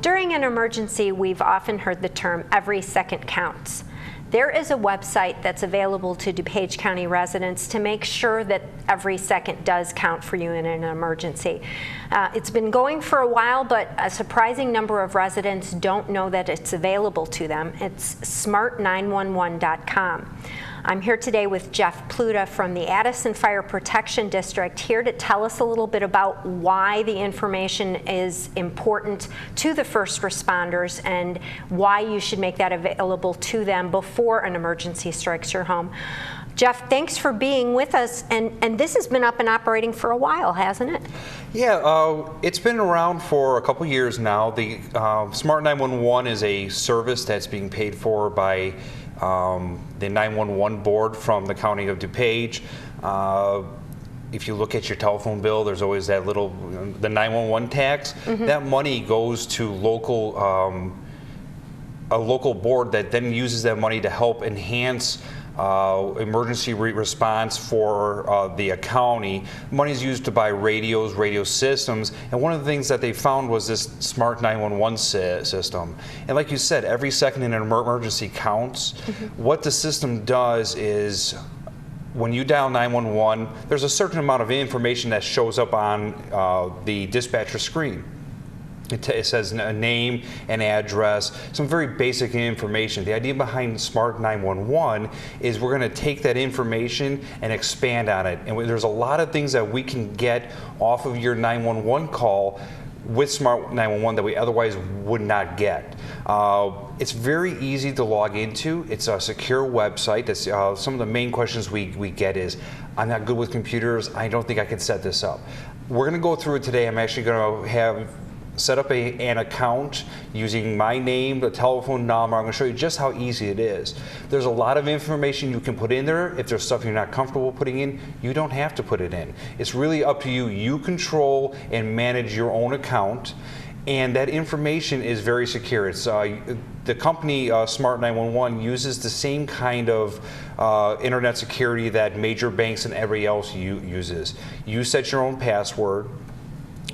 During an emergency, we've often heard the term "every second counts." There is a website that's available to DuPage County residents to make sure that every second does count for you in an emergency. It's been going for a while, but a surprising number of residents don't know that it's available to them. It's smart911.com. I'm here today with Jeff Pluta from the Addison Fire Protection District, here to tell us a little bit about why the information is important to the first responders and why you should make that available to them before an emergency strikes your home. Jeff, thanks for being with us, and this has been up and operating for a while, hasn't it? Yeah, it's been around for a couple years now. The Smart 911 is a service that's being paid for by the 911 board from the county of DuPage. If you look at your telephone bill, there's always that little, the 911 tax. Mm-hmm. That money goes to a local board that then uses that money to help enhance emergency response for the county. Money is used to buy radios, radio systems, and one of the things that they found was this Smart 911 system. And like you said, every second in an emergency counts. Mm-hmm. What the system does is, when you dial 911, there's a certain amount of information that shows up on the dispatcher screen. It says a name, an address, some very basic information. The idea behind Smart 911 is we're going to take that information and expand on it. And there's a lot of things that we can get off of your 911 call with Smart 911 that we otherwise would not get. It's very easy to log into. It's a secure website. That's some of the main questions we get is, I'm not good with computers. I don't think I can set this up. We're going to go through it today. I'm actually going to have set up an account using my name, the telephone number. I'm going to show you just how easy it is. There's a lot of information you can put in there. If there's stuff you're not comfortable putting in, you don't have to put it in. It's really up to you. You control and manage your own account, and that information is very secure. It's the company Smart 911 uses the same kind of internet security that major banks and everybody else uses. You set your own password.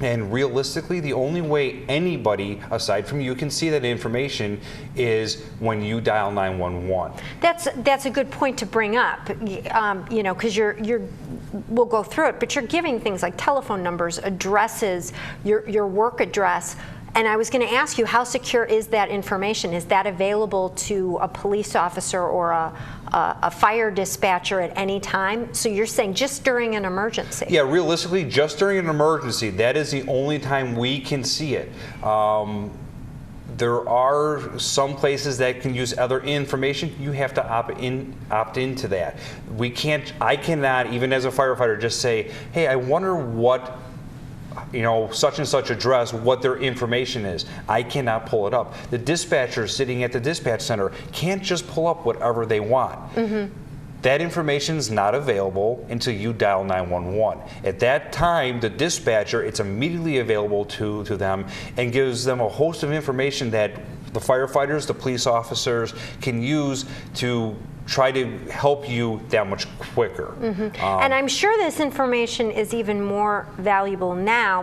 And realistically, the only way anybody aside from you can see that information is when you dial 911. That's a good point to bring up, you know, because we'll go through it, but you're giving things like telephone numbers, addresses, your work address. And I was going to ask you, how secure is that information? Is that available to a police officer or a fire dispatcher at any time? So you're saying just during an emergency? Yeah, realistically, just during an emergency, that is the only time we can see it. There are some places that can use other information. You have to opt into that. I cannot, even as a firefighter, just say, hey, I wonder what, you know, such and such address, what their information is. I cannot pull it up. The dispatcher sitting at the dispatch center can't just pull up whatever they want. Mm-hmm. That information is not available until you dial 911. At that time, the dispatcher, it's immediately available to them and gives them a host of information that the firefighters, the police officers can use to try to help you that much quicker. Mm-hmm. And I'm sure this information is even more valuable now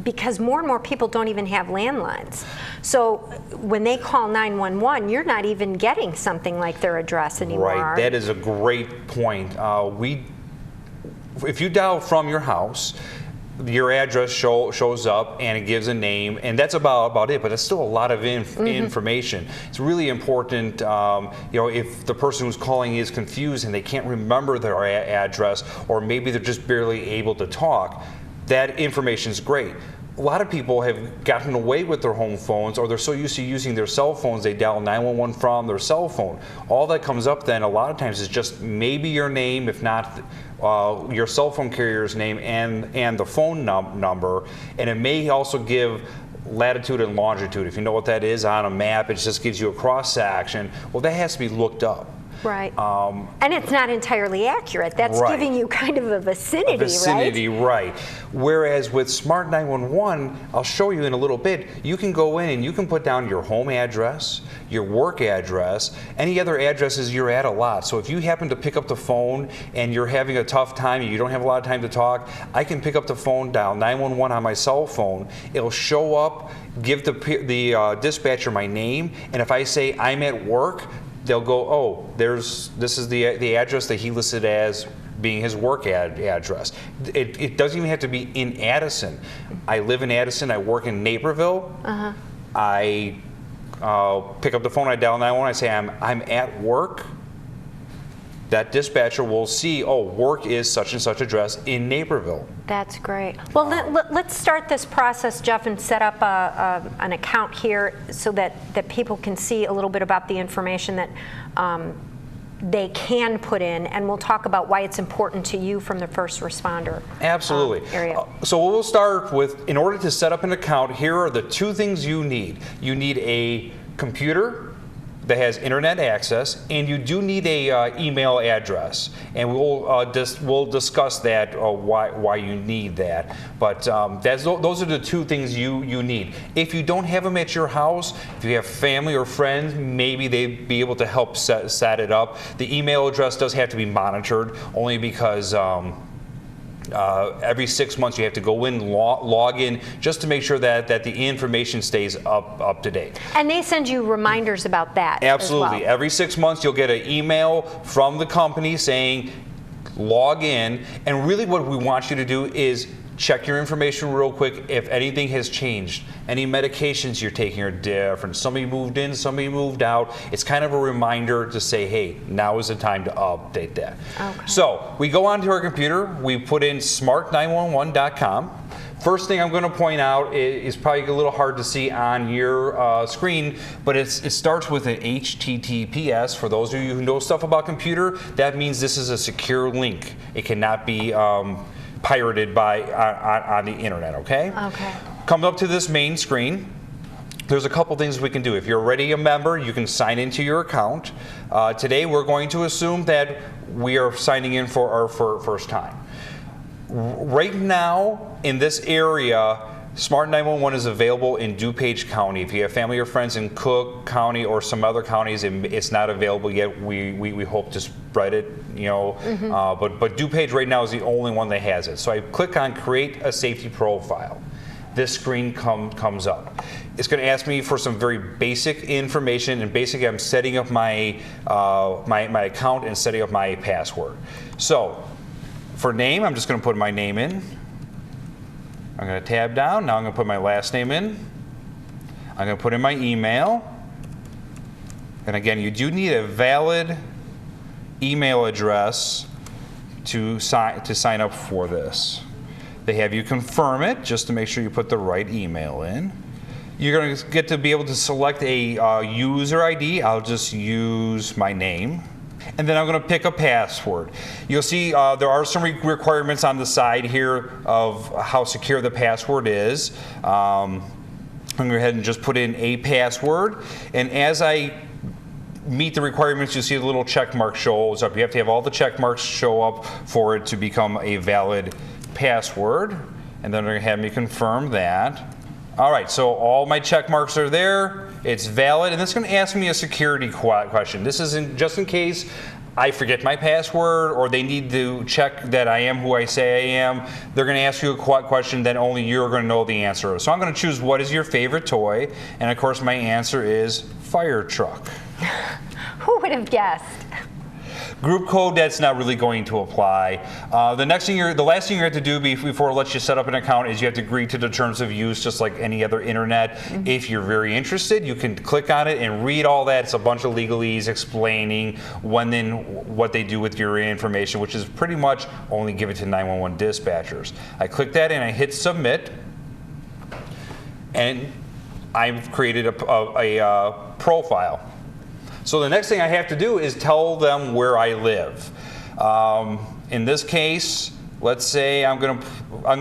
because more and more people don't even have landlines. So when they call 911, you're not even getting something like their address anymore. Right, that is a great point. If you dial from your house, your address shows up and it gives a name, and that's about it, but it's still a lot of information. It's really important, you know, if the person who's calling is confused and they can't remember their address, or maybe they're just barely able to talk, that information is great. A lot of people have gotten away with their home phones, or they're so used to using their cell phones, they dial 911 from their cell phone. All that comes up then a lot of times is just maybe your name, if not your cell phone carrier's name and the phone number, and it may also give latitude and longitude. If you know what that is on a map, it just gives you a cross section. Well, that has to be looked up. Right. And it's not entirely accurate. That's giving you kind of a vicinity, right? Whereas with Smart 911, I'll show you in a little bit, you can go in and you can put down your home address, your work address, any other addresses you're at a lot. So if you happen to pick up the phone and you're having a tough time and you don't have a lot of time to talk, I can pick up the phone, dial 911 on my cell phone. It'll show up, give the dispatcher my name, and if I say I'm at work, they'll go, oh, this is the address that he listed as being his work address. It doesn't even have to be in Addison. I live in Addison, I work in Naperville. I pick up the phone, I dial 911, I say I'm at work. That dispatcher will see, oh, work is such and such address in Naperville. That's great. Well, let's start this process, Jeff, and set up an account here so that people can see a little bit about the information that they can put in, and we'll talk about why it's important to you from the first responder area. So we'll start with, in order to set up an account, here are the two things you need. You need a computer that has internet access, and you do need a email address, and we'll discuss that why you need that. But those are the two things you need. If you don't have them at your house, if you have family or friends, maybe they'd be able to help set it up. The email address does have to be monitored, only because every 6 months you have to go in, log in, just to make sure that the information stays up to date. And they send you reminders about that. Absolutely. As well. Every 6 months you'll get an email from the company saying log in, and really what we want you to do is check your information real quick if anything has changed. Any medications you're taking are different. Somebody moved in, somebody moved out. It's kind of a reminder to say, hey, now is the time to update that. Okay. So we go onto our computer, we put in smart911.com. First thing I'm going to point out is probably a little hard to see on your screen, but it starts with an HTTPS. For those of you who know stuff about computer, that means this is a secure link. It cannot be pirated on the internet, okay? Okay. Comes up to this main screen. There's a couple things we can do. If you're already a member, you can sign into your account. Today we're going to assume that we are signing in for our first time. Right now in this area, Smart 911 is available in DuPage County. If you have family or friends in Cook County or some other counties, it's not available yet. We hope to spread it, you know. But DuPage right now is the only one that has it. So I click on Create a Safety Profile. This screen comes up. It's going to ask me for some very basic information, and basically I'm setting up my my account and setting up my password. So for name, I'm just going to put my name in. I'm going to tab down. Now I'm going to put my last name in. I'm going to put in my email. And again, you do need a valid email address to sign up for this. They have you confirm it just to make sure you put the right email in. You're going to get to be able to select a user ID. I'll just use my name. And then I'm going to pick a password. You'll see there are some requirements on the side here of how secure the password is. I'm going to go ahead and just put in a password. And as I meet the requirements, you see a little check mark shows up. You have to have all the check marks show up for it to become a valid password. And then they're going to have me confirm that. All right, so all my check marks are there. It's valid, and it's going to ask me a security question. This is just in case I forget my password or they need to check that I am who I say I am. They're going to ask you a question that only you're going to know the answer. So I'm going to choose what is your favorite toy, and of course my answer is fire truck. Who would have guessed? Group code, that's not really going to apply. The last thing you have to do before it lets you set up an account is you have to agree to the terms of use, just like any other internet. If you're very interested, you can click on it and read all that. It's a bunch of legalese explaining what they do with your information, which is pretty much only give it to 911 dispatchers. I click that and I hit submit, and I've created a profile. So the next thing I have to do is tell them where I live. In this case, let's say I'm going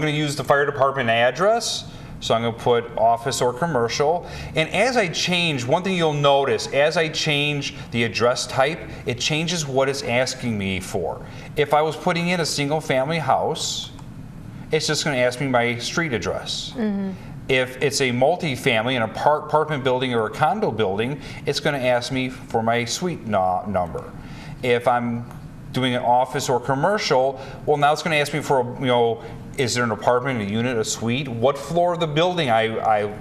to use the fire department address. So I'm going to put office or commercial. And as I change, one thing you'll notice, as I change the address type, it changes what it's asking me for. If I was putting in a single family house, it's just going to ask me my street address. If it's a multi-family, an apartment building or a condo building, it's going to ask me for my suite number. If I'm doing an office or commercial, well, now it's going to ask me for, is there an apartment, a unit, a suite? What floor of the building I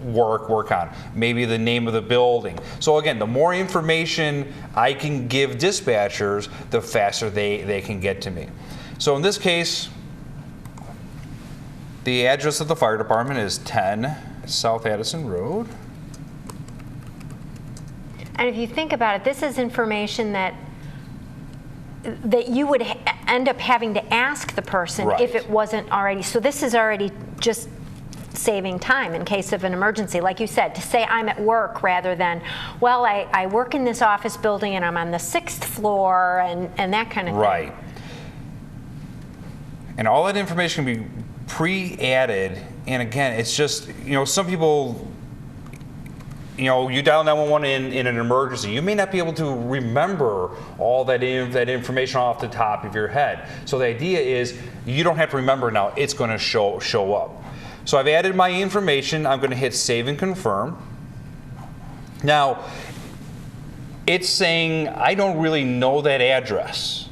work on? Maybe the name of the building. So again, the more information I can give dispatchers, the faster they can get to me. So in this case, the address of the fire department is 10 South Addison Road. And if you think about it, this is information that you would end up having to ask the person if it wasn't already. So this is already just saving time in case of an emergency. Like you said, to say I'm at work rather than, well, I work in this office building and I'm on the 6th floor and that kind of thing. Right. And all that information can be pre-added. And again, it's just, some people, you dial 911 in an emergency, you may not be able to remember all that information off the top of your head. So the idea is you don't have to remember now, it's going to show up. So I've added my information, I'm going to hit save and confirm. Now, it's saying I don't really know that address.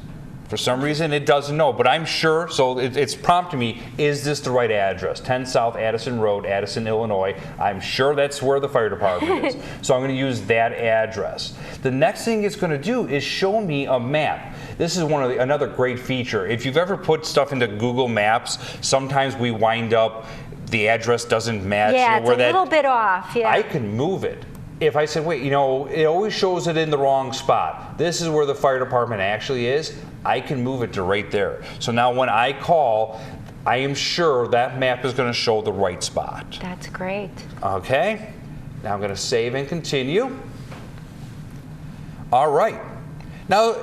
For some reason it doesn't know, but I'm sure, so it's prompting me, is this the right address? 10 South Addison Road, Addison, Illinois. I'm sure that's where the fire department is. So I'm going to use that address. The next thing it's going to do is show me a map. This is another great feature. If you've ever put stuff into Google Maps, sometimes we wind up, the address doesn't match. Yeah, it's a little bit off. Yeah. I can move it. If I said, wait, it always shows it in the wrong spot. This is where the fire department actually is. I can move it to right there. So now when I call, I am sure that map is going to show the right spot. That's great. Okay. Now I'm going to save and continue. All right. Now,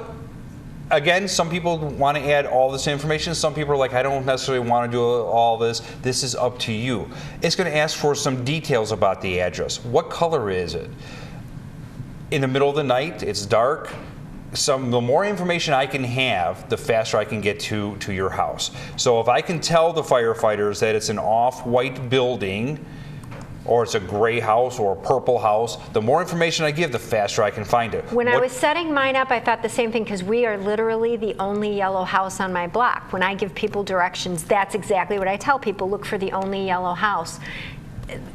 again, some people want to add all this information. Some people are like, I don't necessarily want to do all this. This is up to you. It's going to ask for some details about the address. What color is it? In the middle of the night, it's dark. The more information I can have, the faster I can get to your house. So if I can tell the firefighters that it's an off-white building, or it's a gray house or a purple house, the more information I give, the faster I can find it. When I was setting mine up, I thought the same thing, because we are literally the only yellow house on my block. When I give people directions, that's exactly what I tell people. Look for the only yellow house.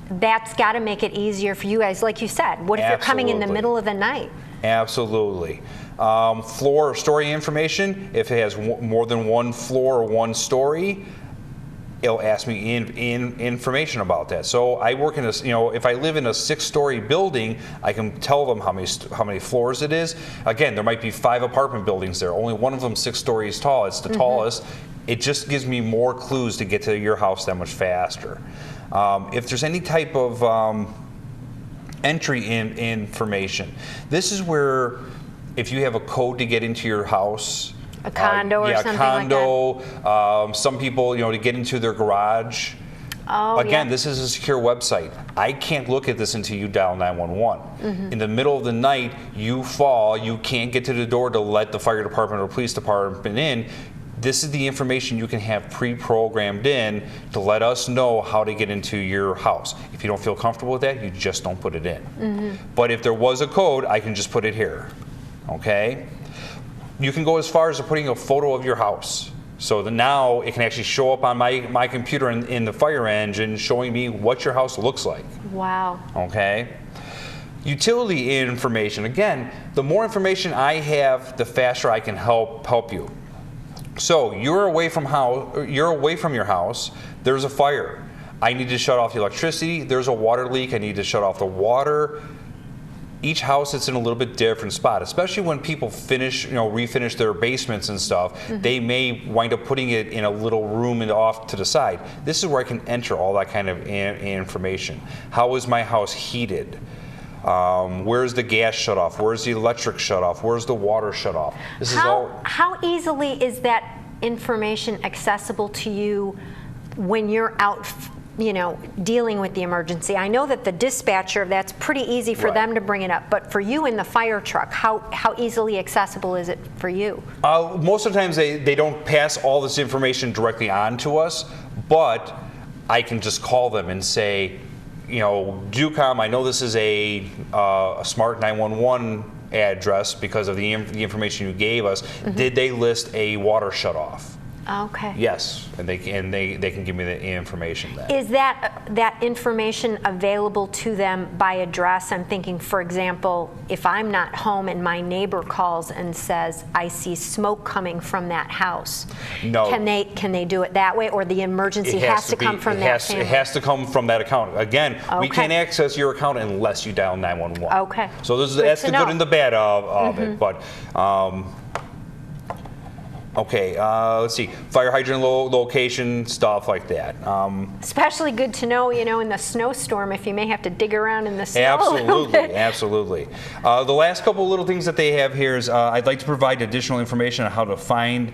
That's got to make it easier for you guys. Like you said, what if you're coming in the middle of the night? Absolutely. Floor or story information, if it has more than one floor or one story, it'll ask me information about that. So I work in if I live in a 6-story building, I can tell them how many floors it is. Again, there might be 5 apartment buildings there. Only one of them 6 stories tall. It's the tallest. It just gives me more clues to get to your house that much faster. If there's any type of entry information, this is where, if you have a code to get into your house, a condo or something like that. Some people, to get into their garage. Oh, Again, this is a secure website. I can't look at this until you dial 911. In the middle of the night, you fall, you can't get to the door to let the fire department or police department in. This is the information you can have pre-programmed in to let us know how to get into your house. If you don't feel comfortable with that, you just don't put it in. But if there was a code, I can just put it here. Okay? You can go as far as putting a photo of your house. So that now it can actually show up on my computer in the fire engine, showing me what your house looks like. Wow. Okay? Utility information. Again, the more information I have, the faster I can help you. So you're away from your house. There's a fire. I need to shut off the electricity. There's a water leak. I need to shut off the water. Each house is in a little bit different spot, especially when people refinish their basements and stuff. They may wind up putting it in a little room and off to the side. This is where I can enter all that kind of information. How is my house heated? Where's the gas shut off? Where's the electric shut off? Where's the water shut off? How easily is that information accessible to you when you're out you know, dealing with the emergency? I know that the dispatcher, that's pretty easy for them to bring it up, but for you in the fire truck, how easily accessible is it for you? Most of the times they don't pass all this information directly on to us, but I can just call them and say, you know, DuCom, I know this is a smart 911 address because of the information you gave us. Did they list a water shutoff? Okay. Yes, and they can give me the information then. Is that information available to them by address? I'm thinking, for example, if I'm not home and my neighbor calls and says, I see smoke coming from that house. No. Can they do it that way, or the emergency has to come from that family? It has to come from that account. Again, we can't access your account unless you dial 911. Okay. So that's the good and the bad of it. But okay, let's see, fire hydrant location, stuff like that. Especially good to know, you know, in the snowstorm, if you may have to dig around in the snow. Absolutely, absolutely. The last couple little things that they have here is I'd like to provide additional information on how to find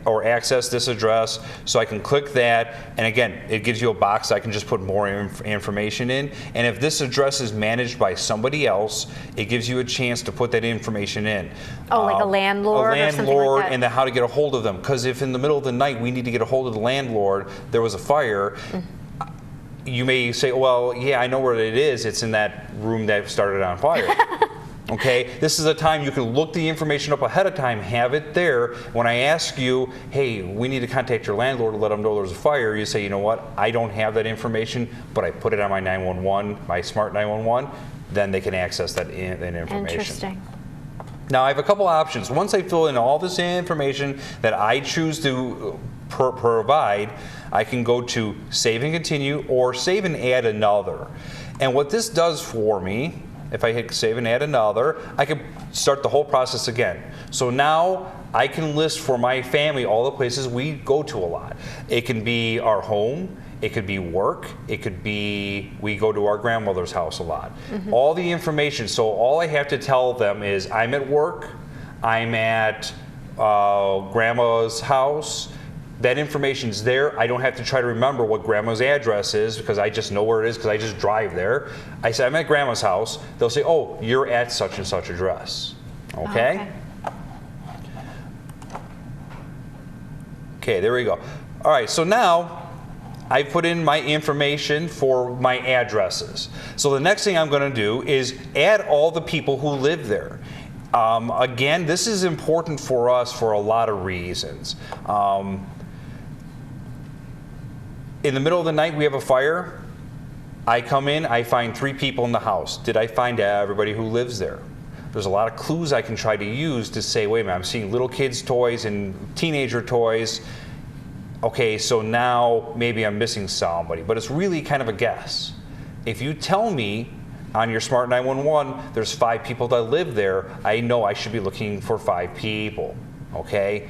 or access this address. So I can click that, and again, it gives you a box I can just put more information in. And if this address is managed by somebody else, it gives you a chance to put that information in. Oh, like a landlord or something like that? And how to get a hold of them, because if in the middle of the night we need to get a hold of the landlord, there was a fire, you may say, well, yeah, I know where it is, it's in that room that started on fire. Okay, this is a time you can look the information up ahead of time, have it there. When I ask you, hey, we need to contact your landlord to let them know there's a fire, you say, you know what, I don't have that information, but I put it on my 911, my smart 911, then they can access that information. Interesting. Now I have a couple options. Once I fill in all this information that I choose to provide, I can go to save and continue or save and add another. And what this does for me, if I hit save and add another, I can start the whole process again. So now I can list for my family all the places we go to a lot. It can be our home, it could be work, it could be we go to our grandmother's house a lot. All the information, so all I have to tell them is I'm at work, I'm at grandma's house. That information's there. I don't have to try to remember what grandma's address is because I just know where it is because I just drive there. I say I'm at grandma's house. They'll say, oh, you're at such and such address. Okay? Okay, there we go. All right, so now I put in my information for my addresses. So the next thing I'm going to do is add all the people who live there. Again, this is important for us for a lot of reasons. In the middle of the night, we have a fire. I come in, I find 3 people in the house. Did I find everybody who lives there? There's a lot of clues I can try to use to say, wait a minute, I'm seeing little kids' toys and teenager toys. Okay, so now maybe I'm missing somebody, but it's really kind of a guess. If you tell me on your Smart 911 there's 5 people that live there, I know I should be looking for 5 people, okay?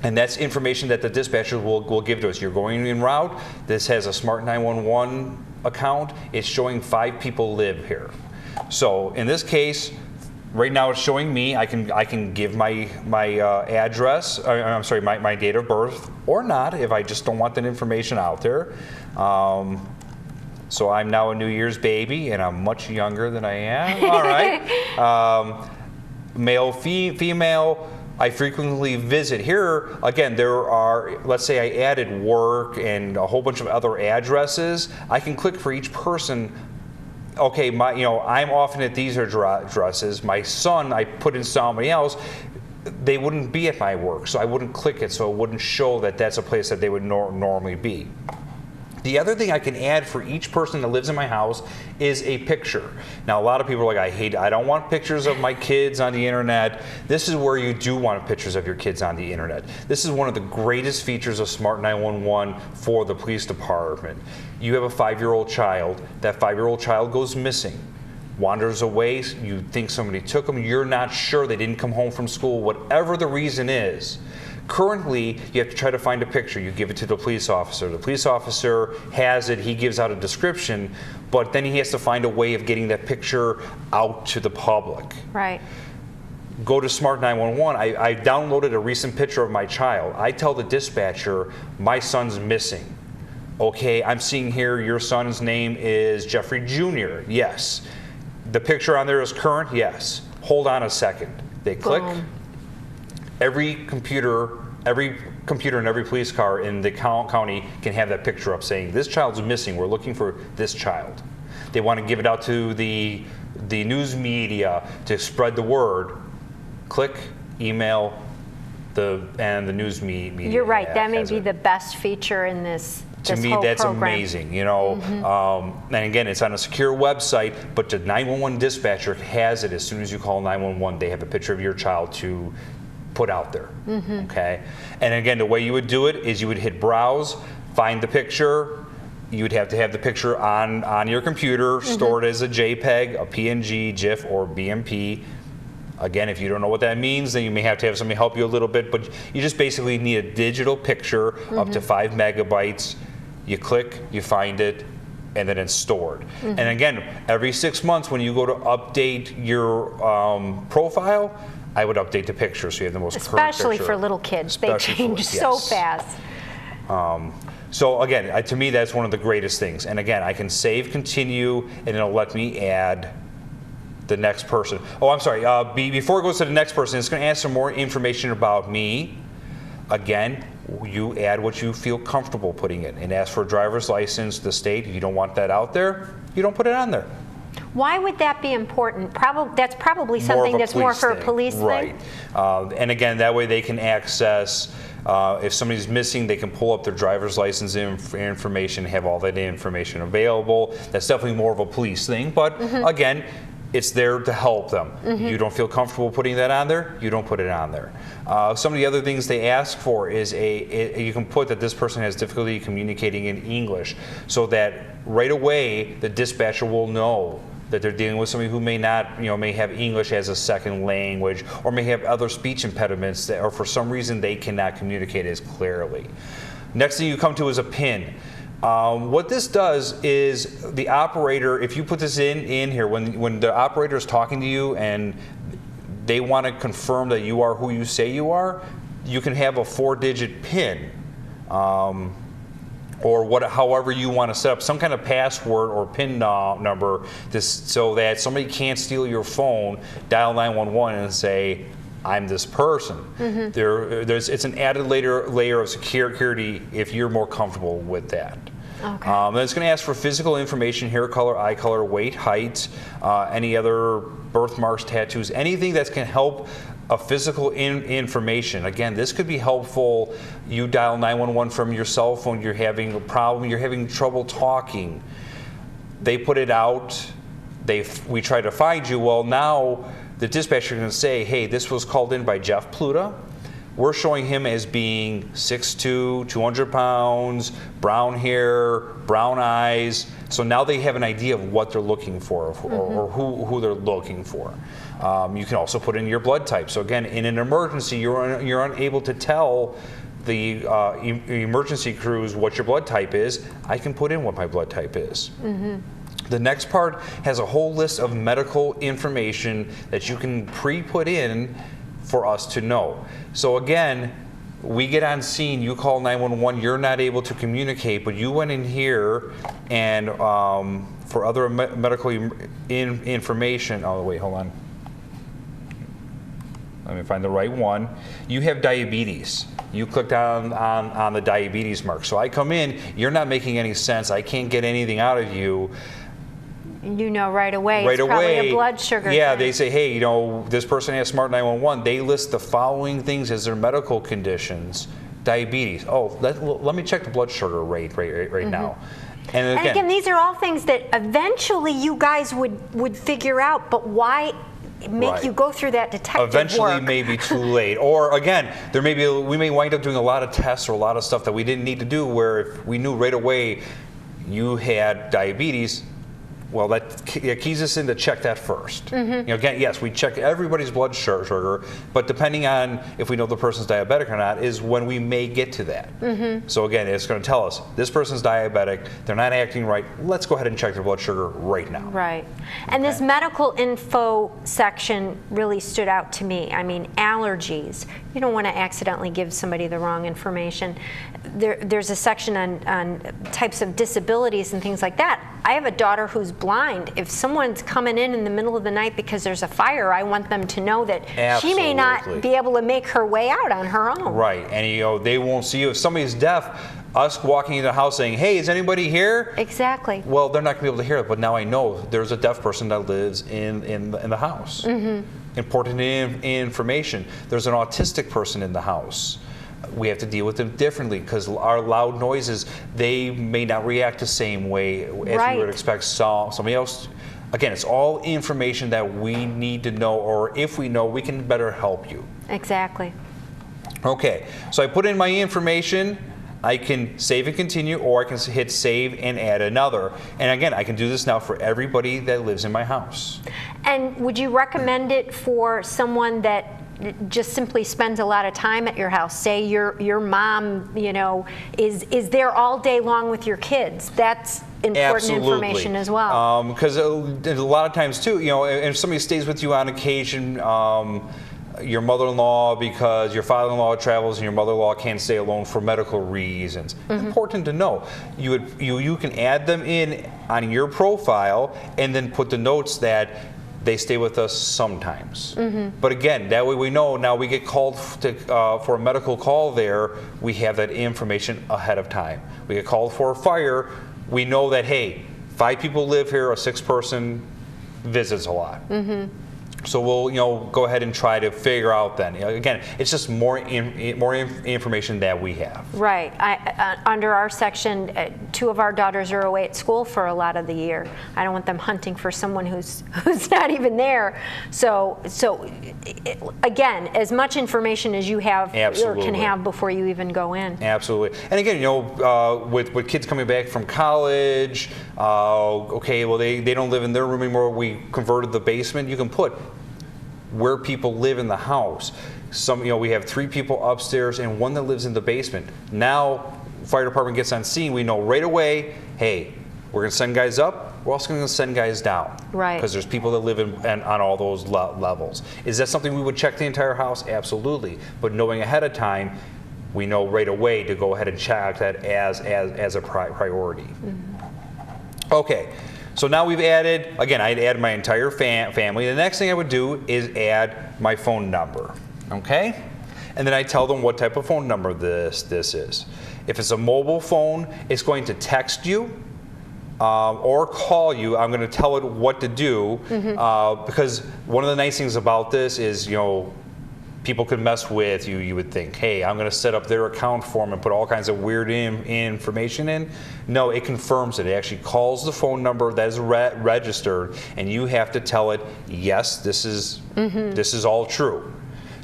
And that's information that the dispatcher will give to us. You're going en route, this has a Smart 911 account, it's showing 5 people live here. So in this case, right now it's showing me, I can give my address, I'm sorry, my date of birth, or not, if I just don't want that information out there. So I'm now a New Year's baby, and I'm much younger than I am. All right. Male, female, I frequently visit. Here, again, there are, let's say I added work and a whole bunch of other addresses. I can click for each person. Okay, I'm often at these addresses. My son, I put in somebody else. They wouldn't be at my work, so I wouldn't click it, so it wouldn't show that that's a place that they would normally be. The other thing I can add for each person that lives in my house is a picture. Now, a lot of people are like, I don't want pictures of my kids on the internet. This is where you do want pictures of your kids on the internet. This is one of the greatest features of Smart 911 for the police department. You have a 5-year-old child. That 5-year-old child goes missing, wanders away. You think somebody took them. You're not sure. They didn't come home from school. Whatever the reason is, currently, you have to try to find a picture. You give it to the police officer. The police officer has it. He gives out a description, but then he has to find a way of getting that picture out to the public. Right. Go to Smart 911. I downloaded a recent picture of my child. I tell the dispatcher, my son's missing. Okay, I'm seeing here your son's name is Jeffrey Jr. Yes. The picture on there is current? Yes. Hold on a second. They click. Boom. Every computer in every police car in the county can have that picture up saying, this child's missing, we're looking for this child. They want to give it out to the news media to spread the word. Click, email, and the news media. You're right, that may be the best feature in this To me, that's amazing, you know. And again, it's on a secure website, but the 911 dispatcher has it as soon as you call 911. They have a picture of your child to put out there, okay? And again, the way you would do it is you would hit browse, find the picture. You would have to have the picture on your computer, stored as a JPEG, a PNG, GIF, or BMP. Again, if you don't know what that means, then you may have to have somebody help you a little bit, but you just basically need a digital picture up to 5 megabytes. You click, you find it, and then it's stored. And again, every 6 months when you go to update your profile, I would update the picture so you have the most current picture. Especially for little kids, they change so fast. So again, to me, that's one of the greatest things. And again, I can save, continue, and it'll let me add the next person. Oh, I'm sorry. Before it goes to the next person, it's going to ask some more information about me. Again, you add what you feel comfortable putting in, and ask for a driver's license, the state. If you don't want that out there, you don't put it on there. Why would that be important? That's probably something that's more for a police thing. Right. And again, that way they can access, if somebody's missing, they can pull up their driver's license information, have all that information available. That's definitely more of a police thing, but again, it's there to help them. You don't feel comfortable putting that on there, you don't put it on there. Some of the other things they ask for is you can put that this person has difficulty communicating in English, so that right away the dispatcher will know that they're dealing with somebody who may not, may have English as a second language, or may have other speech impediments that, or for some reason they cannot communicate as clearly. Next thing you come to is a PIN. What this does is the operator, if you put this in here, when the operator is talking to you and they want to confirm that you are who you say you are, you can have a 4-digit PIN. Or however you want to set up some kind of password or PIN number, so that somebody can't steal your phone, dial 911 and say, I'm this person. It's an added layer of security if you're more comfortable with that. Okay. Then it's going to ask for physical information: hair color, eye color, weight, height, any other birthmarks, tattoos, anything that can help a physical information. Again, this could be helpful. You dial 911 from your cell phone, you're having a problem, you're having trouble talking. They put it out, we try to find you. Well, now the dispatcher can say, hey, this was called in by Jeff Pluta. We're showing him as being 6'2", 200 pounds, brown hair, brown eyes. So now they have an idea of what they're looking for, or who they're looking for. You can also put in your blood type. So again, in an emergency, you're unable to tell the emergency crews what your blood type is. I can put in what my blood type is. The next part has a whole list of medical information that you can pre-put in for us to know. So again, we get on scene, you call 911, you're not able to communicate, but you went in here and for other medical information, oh wait, hold on. Let me find the right one. You have diabetes. You clicked on the diabetes mark. So I come in, you're not making any sense, I can't get anything out of you. You know right away, it's probably a blood sugar Yeah, thing. they say, hey, this person has Smart 911. They list the following things as their medical conditions. Diabetes. Oh, let me check the blood sugar rate right now. And again, these are all things that eventually you guys would figure out, but why make you go through that detective eventually work? May be too late. Or again, we may wind up doing a lot of tests or a lot of stuff that we didn't need to do, where if we knew right away you had diabetes, well, that keys us in to check that first. You know, again, yes, we check everybody's blood sugar, but depending on if we know the person's diabetic or not is when we may get to that. So again, it's going to tell us this person's diabetic, they're not acting right, let's go ahead and check their blood sugar right now. Right. And this medical info section really stood out to me. I mean, allergies. You don't want to accidentally give somebody the wrong information. There's a section on types of disabilities and things like that. I have a daughter who's blind. If someone's coming in the middle of the night because there's a fire, I want them to know that she may not be able to make her way out on her own. Right, and you know, they won't see you. If somebody's deaf, us walking into the house saying, hey, is anybody here? Exactly. Well, they're not going to be able to hear it, but now I know there's a deaf person that lives in the house. Important information. There's an autistic person in the house. We have to deal with them differently because our loud noises, they may not react the same way as we would expect somebody else. Again, it's all information that we need to know, or if we know, we can better help you. Exactly. Okay, so I put in my information. I can save and continue, or I can hit save and add another. And again, I can do this now for everybody that lives in my house. And would you recommend it for someone that just simply spends a lot of time at your house? Say your mom, you know, is there all day long with your kids. That's important information as well. Because a lot of times too, you know, if somebody stays with you on occasion, your mother-in-law, because your father-in-law travels and your mother-in-law can't stay alone for medical reasons. Important to know. You can add them in on your profile and then put the notes that they stay with us sometimes. But again, that way we know now we get called for a medical call there, we have that information ahead of time. We get called for a fire, we know that, hey, 5 people live here, a 6th person visits a lot. So we'll, you know, go ahead and try to figure out then. Again, it's just more information that we have. Right. Under our section, 2 of our daughters are away at school for a lot of the year. I don't want them hunting for someone who's not even there. So again, as much information as you have or can have before you even go in. Absolutely. And again, you know, with kids coming back from college, okay, well they don't live in their room anymore. We converted the basement. You can put where people live in the house. You know, we have 3 people upstairs and 1 that lives in the basement. Now, fire department gets on scene, we know right away, hey, we're gonna send guys up, we're also gonna send guys down. Right. Because there's people that live on all those levels. Is that something we would check the entire house? Absolutely. But knowing ahead of time, we know right away to go ahead and check that as a priority. Okay. So now we've added, again, I'd add my entire family. The next thing I would do is add my phone number, okay? And then I tell them what type of phone number this is. If it's a mobile phone, it's going to text you or call you. I'm going to tell it what to do because one of the nice things about this is, you know, people could mess with you. You would think, hey, I'm going to set up their account for them and put all kinds of weird information in. No, it confirms it. It actually calls the phone number that is registered, and you have to tell it, yes, this is all true.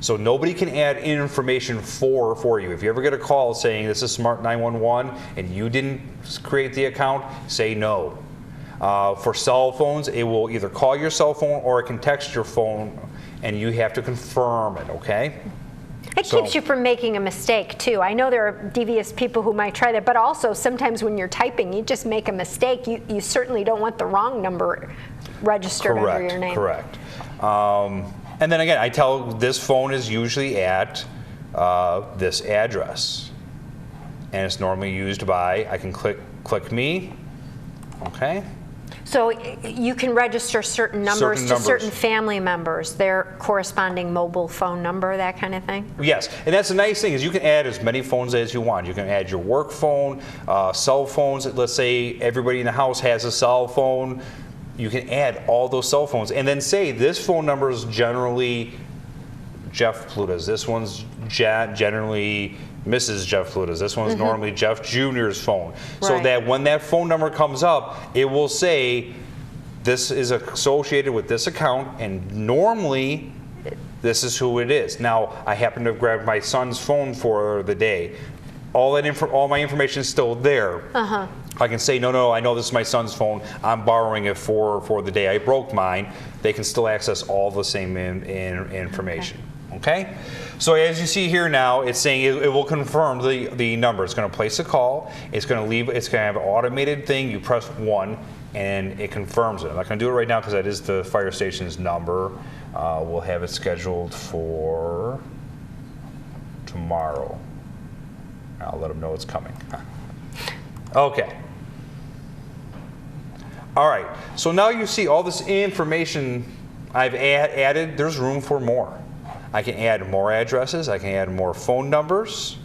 So nobody can add information for you. If you ever get a call saying this is Smart 911 and you didn't create the account, say no. For cell phones, it will either call your cell phone or it can text your phone, and you have to confirm it, okay? It keeps you from making a mistake, too. I know there are devious people who might try that, but also sometimes when you're typing, you just make a mistake. You certainly don't want the wrong number registered under your name. Correct. And then again, I tell this phone is usually at this address. And it's normally used by, I can click me, okay? So you can register certain numbers to certain family members, their corresponding mobile phone number, that kind of thing? Yes, and that's the nice thing is you can add as many phones as you want. You can add your work phone, cell phones. Let's say everybody in the house has a cell phone. You can add all those cell phones and then say this phone number is generally Jeff Pluta's. This one's generally Mrs. Jeff Pluta's. This one's normally Jeff Jr.'s phone. So that when that phone number comes up, it will say this is associated with this account and normally this is who it is. Now, I happen to have grabbed my son's phone for the day. All my information is still there. I can say, no, I know this is my son's phone. I'm borrowing it for the day I broke mine. They can still access all the same information. Okay? So as you see here now, it's saying it will confirm the number. It's going to place a call. It's going to have an automated thing. You press 1 and it confirms it. I'm not going to do it right now because that is the fire station's number. We'll have it scheduled for tomorrow. I'll let them know it's coming. Okay. All right, so now you see all this information I've added. There's room for more. I can add more addresses. I can add more phone numbers.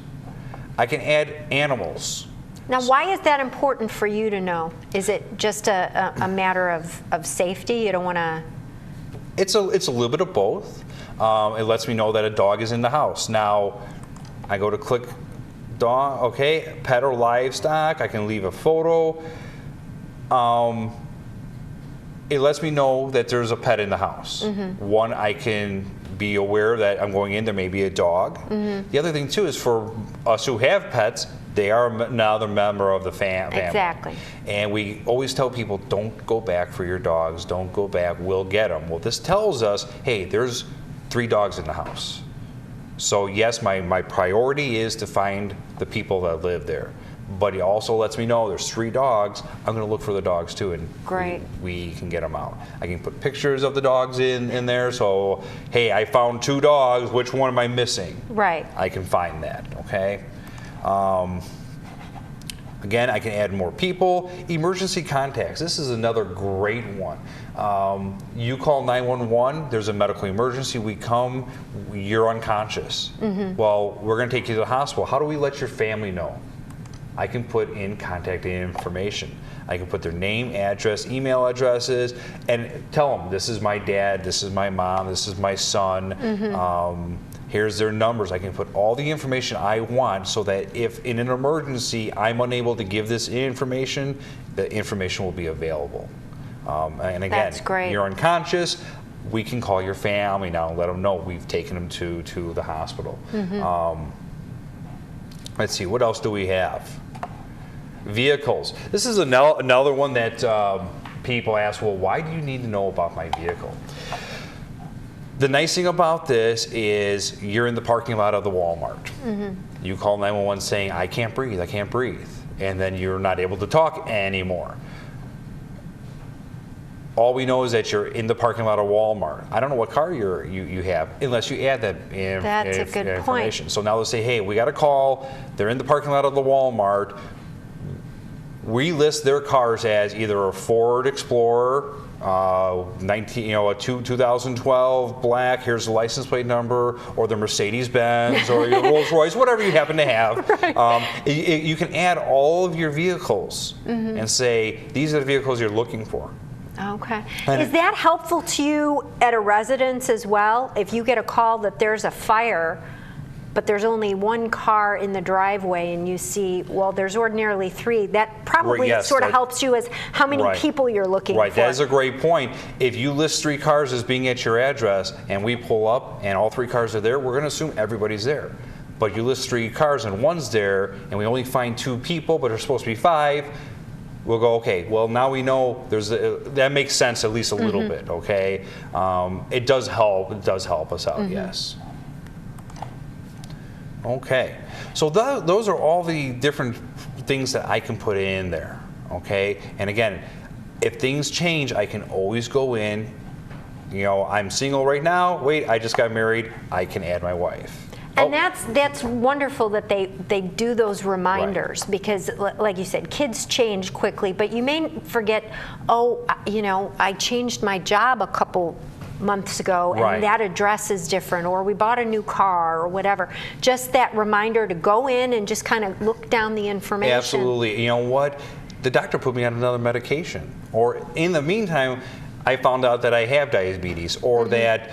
I can add animals. Now, why is that important for you to know? Is it just a matter of safety? You don't want to... It's a little bit of both. It lets me know that a dog is in the house. Now, I go to click dog, okay, pet or livestock. I can leave a photo. It lets me know that there's a pet in the house. One, I can be aware that I'm going in, there may be a dog. The other thing too is for us who have pets, they are another member of the family. Exactly. And we always tell people, don't go back for your dogs, don't go back, we'll get them. Well, this tells us, hey, there's 3 dogs in the house. So yes, my priority is to find the people that live there. But it also lets me know there's 3 dogs. I'm going to look for the dogs too, and we can get them out. I can put pictures of the dogs in there. So, hey, I found 2 dogs. Which one am I missing? Right. I can find that. Okay. Again, I can add more people. Emergency contacts. This is another great one. You call 911. There's a medical emergency. We come. You're unconscious. Well, we're going to take you to the hospital. How do we let your family know? I can put in contact information. I can put their name, address, email addresses, and tell them, this is my dad, this is my mom, this is my son, here's their numbers. I can put all the information I want so that if in an emergency I'm unable to give this information, the information will be available. And again, that's great. You're unconscious, we can call your family now and let them know we've taken them to the hospital. Let's see, what else do we have? Vehicles. This is another one that people ask, well, why do you need to know about my vehicle? The nice thing about this is you're in the parking lot of the Walmart. You call 911 saying, I can't breathe, and then you're not able to talk anymore. All we know is that you're in the parking lot of Walmart. I don't know what car you have unless you add that That's a good information. point. So now they'll say, hey, we got a call. They're in the parking lot of the Walmart. We list their cars as either a Ford Explorer, a 2012 black, here's the license plate number, or the Mercedes-Benz, or your Rolls-Royce, whatever you happen to have. You can add all of your vehicles and say, these are the vehicles you're looking for. Okay. Is that helpful to you at a residence as well? If you get a call that there's a fire, but there's only 1 car in the driveway and you see, well, there's ordinarily 3, that probably sort of helps you as how many people you're looking for. That is a great point. If you list 3 cars as being at your address and we pull up and all 3 cars are there, we're going to assume everybody's there. But you list 3 cars and 1's there and we only find 2 people, but there's supposed to be 5, we'll go, okay, well, now we know that makes sense at least a little bit, okay? It does help us out, yes. Okay, so those are all the different things that I can put in there, okay? And again, if things change, I can always go in, I'm single right now, wait, I just got married, I can add my wife. And that's wonderful that they do those reminders because, like you said, kids change quickly, but you may forget, I changed my job a couple months ago and that address is different, or we bought a new car or whatever. Just that reminder to go in and just kind of look down the information. Absolutely. You know what? The doctor put me on another medication, or in the meantime, I found out that I have diabetes, or that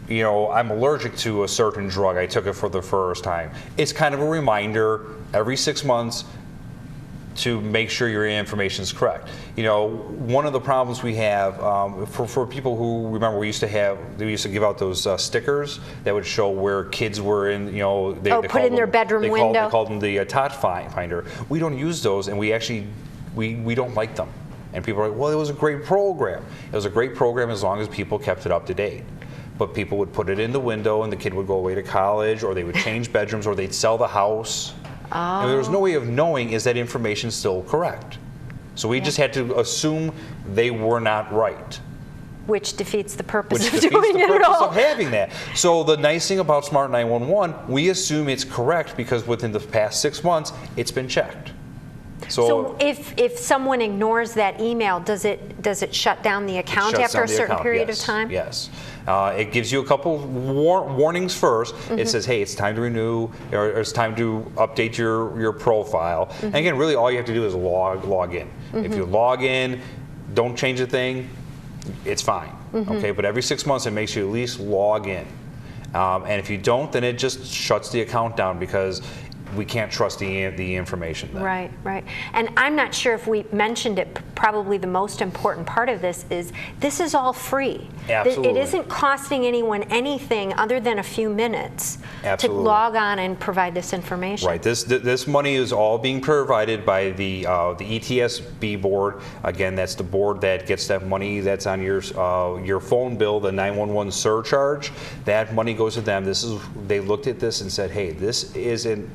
I'm allergic to a certain drug. I took it for the first time. It's kind of a reminder every 6 months to make sure your information is correct. One of the problems we have for people who remember, they used to give out those stickers that would show where kids were in. They put in their bedroom window. They called them the tot finder. We don't use those, and we actually we don't like them. And people are like, well, it was a great program. It was a great program as long as people kept it up to date. But people would put it in the window and the kid would go away to college, or they would change bedrooms, or they'd sell the house. Oh. And there was no way of knowing, is that information still correct? So we just had to assume they were not right. Which defeats the purpose of doing it at all. Of having that. So the nice thing about Smart 911, we assume it's correct because within the past 6 months, it's been checked. So if someone ignores that email, does it shut down the account after a certain period of time? Yes. It gives you a couple warnings first. It says, hey, it's time to renew, or it's time to update your profile. And again, really all you have to do is log in. If you log in, don't change a thing, it's fine. Okay, but every 6 months it makes you at least log in. And if you don't, then it just shuts the account down because we can't trust the information then. Right, right. And I'm not sure if we mentioned it, probably the most important part of this is all free. Absolutely. It isn't costing anyone anything other than a few minutes to log on and provide this information. Right. This money is all being provided by the ETSB board. Again, that's the board that gets that money that's on your phone bill, the 911 surcharge. That money goes to them. They looked at this and said, hey, this isn't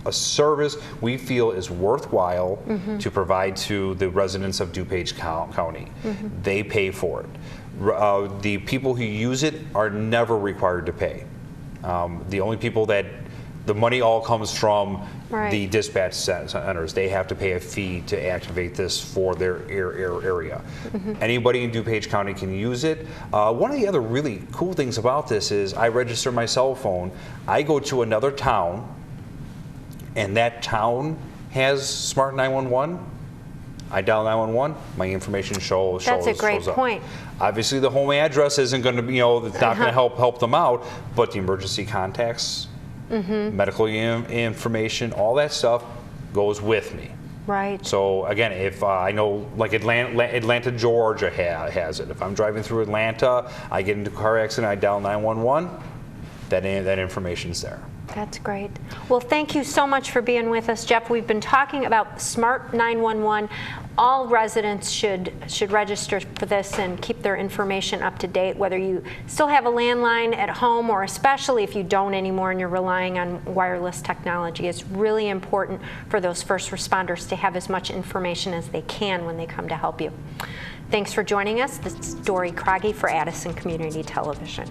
a service we feel is worthwhile to provide to the residents of DuPage County. They pay for it. The people who use it are never required to pay. The only people that the money all comes from the dispatch centers. They have to pay a fee to activate this for their area. Anybody in DuPage County can use it. One of the other really cool things about this is I register my cell phone. I go to another town, and that town has Smart 911. I dial 911, my information shows up. That's a great point. Obviously, the home address isn't going to be, it's not going to help them out, but the emergency contacts, medical information, all that stuff goes with me. Right. So again, if I know, like Atlanta, Georgia has it. If I'm driving through Atlanta, I get into a car accident, I dial 911, that information's there. That's great. Well, thank you so much for being with us, Jeff. We've been talking about Smart 911. All residents should register for this and keep their information up to date, whether you still have a landline at home or especially if you don't anymore and you're relying on wireless technology. It's really important for those first responders to have as much information as they can when they come to help you. Thanks for joining us. This is Dory Croggy for Addison Community Television.